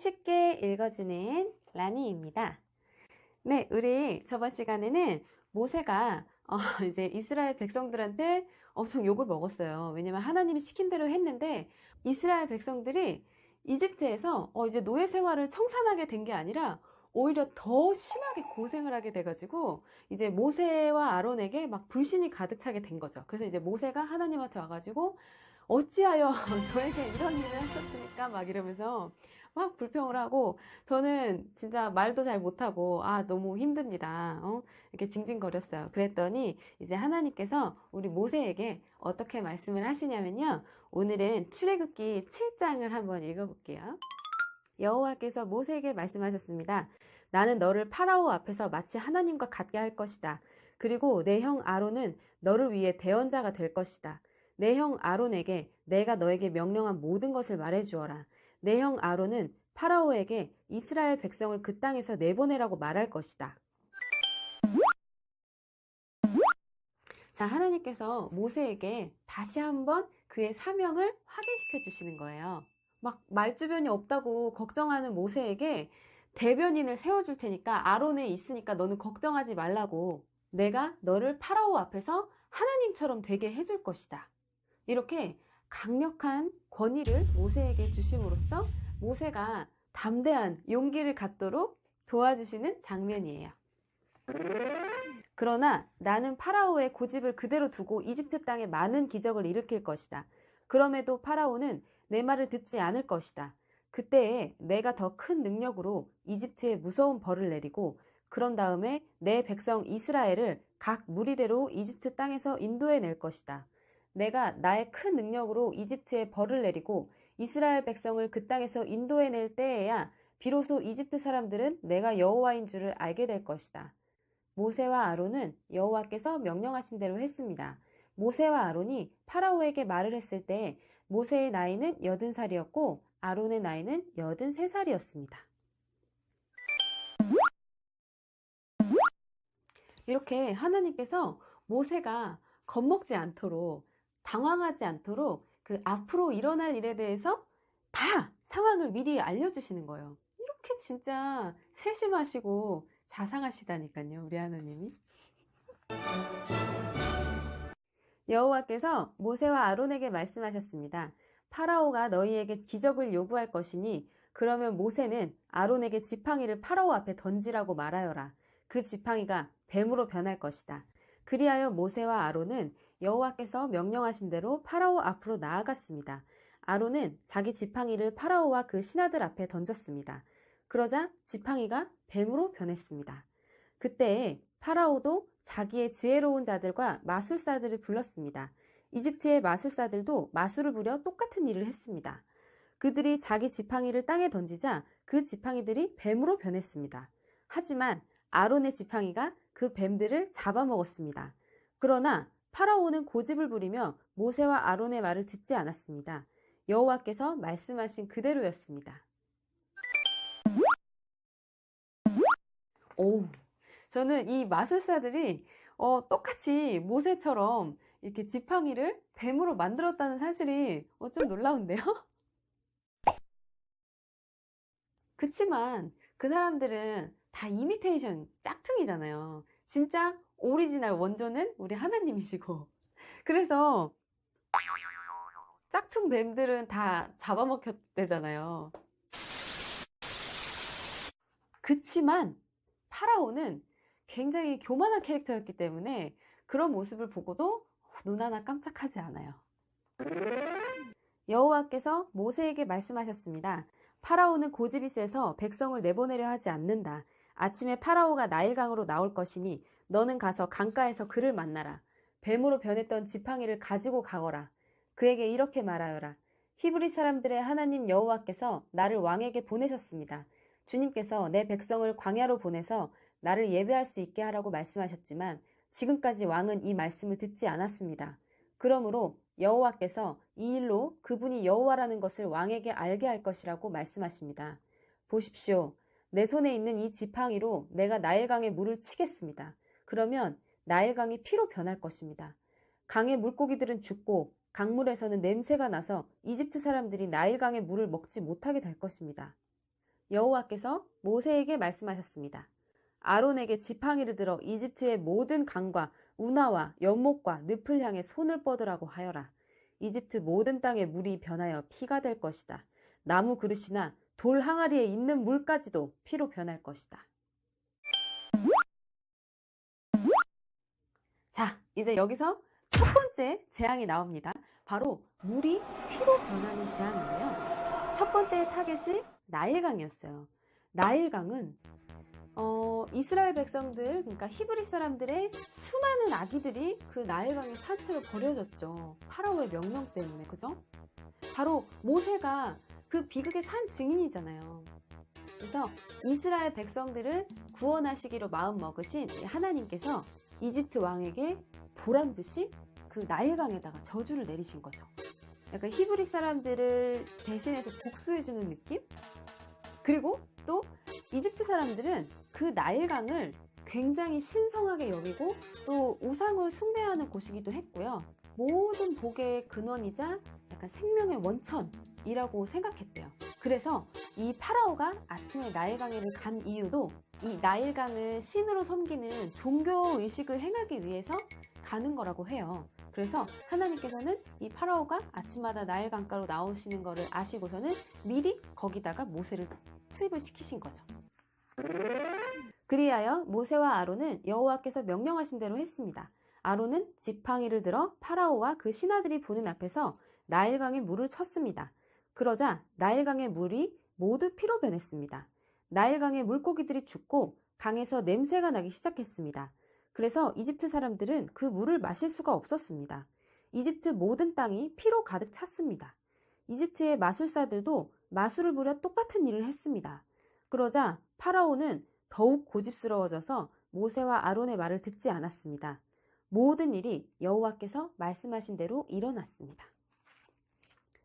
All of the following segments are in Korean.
쉽게 읽어주는 라니입니다. 네, 우리 저번 시간에는 모세가 이제 이스라엘 백성들한테 엄청 욕을 먹었어요. 왜냐면 하나님이 시킨 대로 했는데 이스라엘 백성들이 이집트에서 이제 노예 생활을 청산하게 된 게 아니라 오히려 더 심하게 고생을 하게 돼가지고 이제 모세와 아론에게 막 불신이 가득 차게 된 거죠. 그래서 이제 모세가 하나님한테 와가지고 어찌하여 저에게 이런 일을 하셨습니까? 막 이러면서 막 불평을 하고, 저는 진짜 말도 잘 못하고 너무 힘듭니다. 이렇게 징징거렸어요. 그랬더니 이제 하나님께서 우리 모세에게 어떻게 말씀을 하시냐면요, 오늘은 출애굽기 7장을 한번 읽어볼게요. 여호와께서 모세에게 말씀하셨습니다. 나는 너를 파라오 앞에서 마치 하나님과 같게 할 것이다. 그리고 내 형 아론은 너를 위해 대언자가 될 것이다. 내 형 아론에게 내가 너에게 명령한 모든 것을 말해주어라. 내 형 아론은 파라오에게 이스라엘 백성을 그 땅에서 내보내라고 말할 것이다. 자, 하나님께서 모세에게 다시 한번 그의 사명을 확인시켜 주시는 거예요. 막 말주변이 없다고 걱정하는 모세에게 대변인을 세워줄 테니까, 아론에 있으니까 너는 걱정하지 말라고, 내가 너를 파라오 앞에서 하나님처럼 되게 해줄 것이다. 이렇게 강력한 권위를 모세에게 주심으로써 모세가 담대한 용기를 갖도록 도와주시는 장면이에요. 그러나 나는 파라오의 고집을 그대로 두고 이집트 땅에 많은 기적을 일으킬 것이다. 그럼에도 파라오는 내 말을 듣지 않을 것이다. 그때에 내가 더 큰 능력으로 이집트에 무서운 벌을 내리고, 그런 다음에 내 백성 이스라엘을 각 무리대로 이집트 땅에서 인도해 낼 것이다. 내가 나의 큰 능력으로 이집트에 벌을 내리고 이스라엘 백성을 그 땅에서 인도해 낼 때에야 비로소 이집트 사람들은 내가 여호와인 줄을 알게 될 것이다. 모세와 아론은 여호와께서 명령하신 대로 했습니다. 모세와 아론이 파라오에게 말을 했을 때 모세의 나이는 80살이었고 아론의 나이는 83살이었습니다. 이렇게 하나님께서 모세가 겁먹지 않도록, 당황하지 않도록 그 앞으로 일어날 일에 대해서 다 상황을 미리 알려주시는 거예요. 이렇게 진짜 세심하시고 자상하시다니까요, 우리 하나님이. 여호와께서 모세와 아론에게 말씀하셨습니다. 파라오가 너희에게 기적을 요구할 것이니 그러면 모세는 아론에게 지팡이를 파라오 앞에 던지라고 말하여라. 그 지팡이가 뱀으로 변할 것이다. 그리하여 모세와 아론은 여호와께서 명령하신 대로 파라오 앞으로 나아갔습니다. 아론은 자기 지팡이를 파라오와 그 신하들 앞에 던졌습니다. 그러자 지팡이가 뱀으로 변했습니다. 그때 파라오도 자기의 지혜로운 자들과 마술사들을 불렀습니다. 이집트의 마술사들도 마술을 부려 똑같은 일을 했습니다. 그들이 자기 지팡이를 땅에 던지자 그 지팡이들이 뱀으로 변했습니다. 하지만 아론의 지팡이가 그 뱀들을 잡아먹었습니다. 그러나 파라오는 고집을 부리며 모세와 아론의 말을 듣지 않았습니다. 여호와께서 말씀하신 그대로였습니다. 저는 이 마술사들이 똑같이 모세처럼 이렇게 지팡이를 뱀으로 만들었다는 사실이 좀 놀라운데요? 그치만 그 사람들은 다 이미테이션 짝퉁이잖아요. 진짜 오리지널 원조는 우리 하나님이시고, 그래서 짝퉁 뱀들은 다 잡아먹혔대잖아요. 그치만 파라오는 굉장히 교만한 캐릭터였기 때문에 그런 모습을 보고도 눈 하나 깜짝하지 않아요. 여호와께서 모세에게 말씀하셨습니다. 파라오는 고집이 세서 백성을 내보내려 하지 않는다. 아침에 파라오가 나일강으로 나올 것이니 너는 가서 강가에서 그를 만나라. 뱀으로 변했던 지팡이를 가지고 가거라. 그에게 이렇게 말하여라. 히브리 사람들의 하나님 여호와께서 나를 왕에게 보내셨습니다. 주님께서 내 백성을 광야로 보내서 나를 예배할 수 있게 하라고 말씀하셨지만 지금까지 왕은 이 말씀을 듣지 않았습니다. 그러므로 여호와께서 이 일로 그분이 여호와라는 것을 왕에게 알게 할 것이라고 말씀하십니다. 보십시오. 내 손에 있는 이 지팡이로 내가 나일강에 물을 치겠습니다. 그러면 나일강이 피로 변할 것입니다. 강의 물고기들은 죽고 강물에서는 냄새가 나서 이집트 사람들이 나일강의 물을 먹지 못하게 될 것입니다. 여호와께서 모세에게 말씀하셨습니다. 아론에게 지팡이를 들어 이집트의 모든 강과 운하와 연못과 늪을 향해 손을 뻗으라고 하여라. 이집트 모든 땅의 물이 변하여 피가 될 것이다. 나무 그릇이나 돌 항아리에 있는 물까지도 피로 변할 것이다. 자, 이제 여기서 첫 번째 재앙이 나옵니다. 바로 물이 피로 변하는 재앙인데요. 첫 번째 타겟이 나일강이었어요. 나일강은 이스라엘 백성들, 그러니까 히브리 사람들의 수많은 아기들이 그 나일강의 산채로 버려졌죠. 파라오의 명령 때문에, 그죠? 바로 모세가 그 비극의 산 증인이잖아요. 그래서 이스라엘 백성들을 구원하시기로 마음먹으신 하나님께서 이집트 왕에게 보란듯이 그 나일강에다가 저주를 내리신 거죠. 약간 히브리 사람들을 대신해서 복수해주는 느낌? 그리고 또 이집트 사람들은 그 나일강을 굉장히 신성하게 여기고 또 우상을 숭배하는 곳이기도 했고요. 모든 복의 근원이자 약간 생명의 원천이라고 생각했대요. 그래서 이 파라오가 아침에 나일강에를 간 이유도 이 나일강을 신으로 섬기는 종교의식을 행하기 위해서 가는 거라고 해요. 그래서 하나님께서는 이 파라오가 아침마다 나일강가로 나오시는 거를 아시고서는 미리 거기다가 모세를 투입을 시키신 거죠. 그리하여 모세와 아론은 여호와께서 명령하신 대로 했습니다. 아론은 지팡이를 들어 파라오와 그 신하들이 보는 앞에서 나일강에 물을 쳤습니다. 그러자 나일강의 물이 모두 피로 변했습니다. 나일강의 물고기들이 죽고 강에서 냄새가 나기 시작했습니다. 그래서 이집트 사람들은 그 물을 마실 수가 없었습니다. 이집트 모든 땅이 피로 가득 찼습니다. 이집트의 마술사들도 마술을 부려 똑같은 일을 했습니다. 그러자 파라오는 더욱 고집스러워져서 모세와 아론의 말을 듣지 않았습니다. 모든 일이 여호와께서 말씀하신 대로 일어났습니다.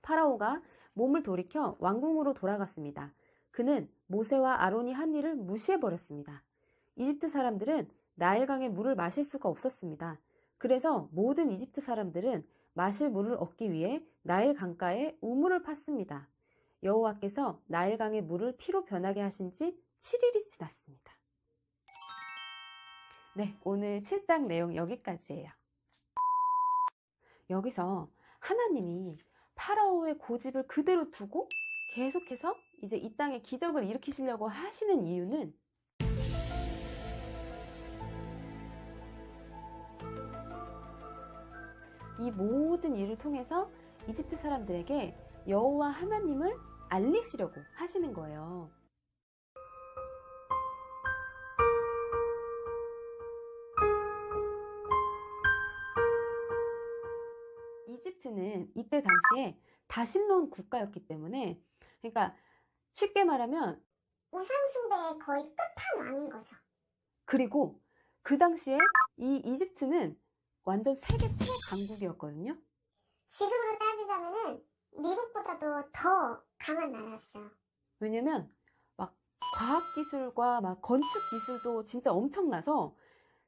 파라오가 몸을 돌이켜 왕궁으로 돌아갔습니다. 그는 모세와 아론이 한 일을 무시해버렸습니다. 이집트 사람들은 나일강의 물을 마실 수가 없었습니다. 그래서 모든 이집트 사람들은 마실 물을 얻기 위해 나일 강가에 우물을 팠습니다. 여호와께서 나일강의 물을 피로 변하게 하신 지 7일이 지났습니다. 네, 오늘 7장 내용 여기까지예요. 여기서 하나님이 파라오의 고집을 그대로 두고 계속해서 이제 이 땅에 기적을 일으키시려고 하시는 이유는 이 모든 일을 통해서 이집트 사람들에게 여호와 하나님을 알리시려고 하시는 거예요. 이집트는 이때 당시에 다신론 국가였기 때문에, 그러니까 쉽게 말하면 우상숭배의 거의 끝판왕인 거죠. 그리고 그 당시에 이 이집트는 완전 세계 최강국이었거든요. 지금으로 따지자면은 미국보다도 더 강한 나라였어요. 왜냐면 막 과학기술과 막 건축기술도 진짜 엄청나서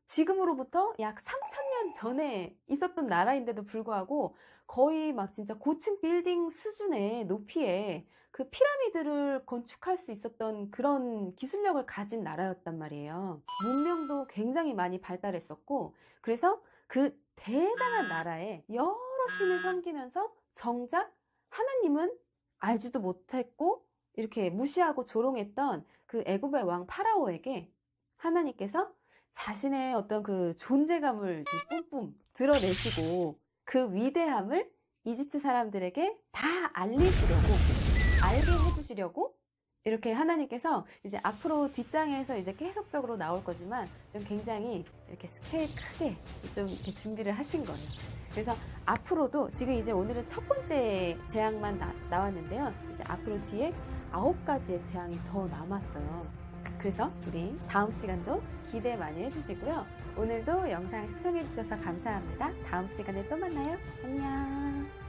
지금으로부터 약 3000년 전에 있었던 나라인데도 불구하고 거의 막 진짜 고층 빌딩 수준의 높이에 그 피라미드를 건축할 수 있었던 그런 기술력을 가진 나라였단 말이에요. 문명도 굉장히 많이 발달했었고, 그래서 그 대단한 나라에 여러 신을 섬기면서 정작 하나님은 알지도 못했고 이렇게 무시하고 조롱했던 그 애굽의 왕 파라오에게 하나님께서 자신의 어떤 그 존재감을 뿜뿜 드러내시고 그 위대함을 이집트 사람들에게 다 알리시려고, 알게 해주시려고 이렇게 하나님께서 이제 앞으로 뒷장에서 이제 계속적으로 나올 거지만 좀 굉장히 이렇게 스케일 크게 좀 이렇게 준비를 하신 거예요. 그래서 앞으로도 지금 이제 오늘은 첫 번째 재앙만 나왔는데요. 이제 앞으로 뒤에 9가지의 재앙이 더 남았어요. 그래서 우리 다음 시간도 기대 많이 해주시고요. 오늘도 영상 시청해주셔서 감사합니다. 다음 시간에 또 만나요. 안녕.